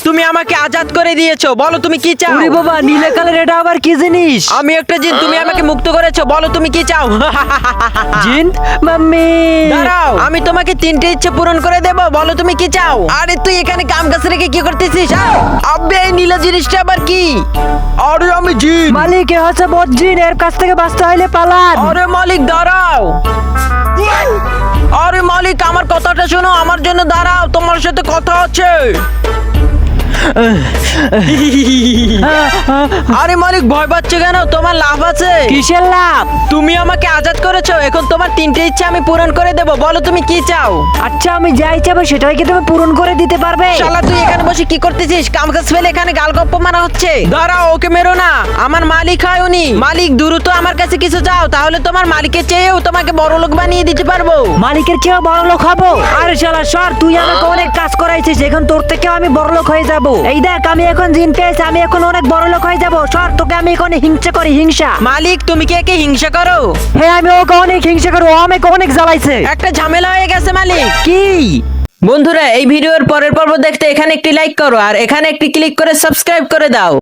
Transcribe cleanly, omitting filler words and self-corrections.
তুমি আমাকে আজাদ করে দিয়েছো, বলো তুমি কি চাও? ওরে বাবা, নীলে কালার এটা আবার কি জিনিস? আমি একটা জিন, তুমি আমাকে মুক্ত করেছো, বলো তুমি কি চাও? জিন মাম্মি। দাঁড়াও, আমি তোমাকে 3টে ইচ্ছে পূরণ করে দেবো, বলো তুমি কি চাও? আরে তুই এখানে কাম কাজ রেখে কি করতেছিস? আবে এই নীলা জিনিসটা আবার কি? আরে আমি জিন। মালিক এ হচ্ছে বদ জিন, এর কাছ থেকে বাঁচতে হইলে পালান। আরে মালিক দাঁড়াও। আরে মালিক আমার কথাটা শোনো, আমার জন্য দাঁড়াও, তোমার সাথে কথা আছে। আরে মালিক ভয় পাচ্ছে কেন? তোমার লাভ আছে। কিসের লাভ? তুমি আমাকে আজাদ করেছো, এখন তোমার 3টে ইচ্ছা আমি পূরণ করে দেবো, বলো তুমি কি চাও? আচ্ছা, আমি যাই চাবো সেটাই কি তুমি পূরণ করে দিতে পারবে? শালা তুই এখানে বসে কি করতেছিস? কাম কাজ ফেলে এখানে গালগপ্প মারা হচ্ছে। দাঁড়াও, ওকে মেরো না, আমার মালিক হয় উনি। মালিক দ্রুত আমার কাছে কিছু চাও, তাহলে তোমার মালিকের চেয়েও তোমাকে বড় লোক বানিয়ে দিতে পারবো। মালিকের চেয়েও বড় লোক হবো? আরে শালা সর, তুই আমাকে অনেক কাজ করাইছিস, এখন তোর থেকেও আমি বড় লোক হয়ে যাব। এই দেখ, আমি এখন জিন পেয়েছি, আমি এখন অনেক বড় লোক হয়ে যাব। সর, তোকে আমি এখন হিংসা করি, হিংসা। মালিক তুমি কি একে হিংসা করো? হ্যাঁ, আমি ওকে অনেক হিংসা করি, ও আমাকে অনেক জ্বালাইছে। একটা ঝামেলা হয়ে গেছে মালিক। কি? বন্ধুরা, এই ভিডিওর পরের পর্ব দেখতে এখানে একটি লাইক করো আর এখানে একটি ক্লিক করে সাবস্ক্রাইব করে দাও।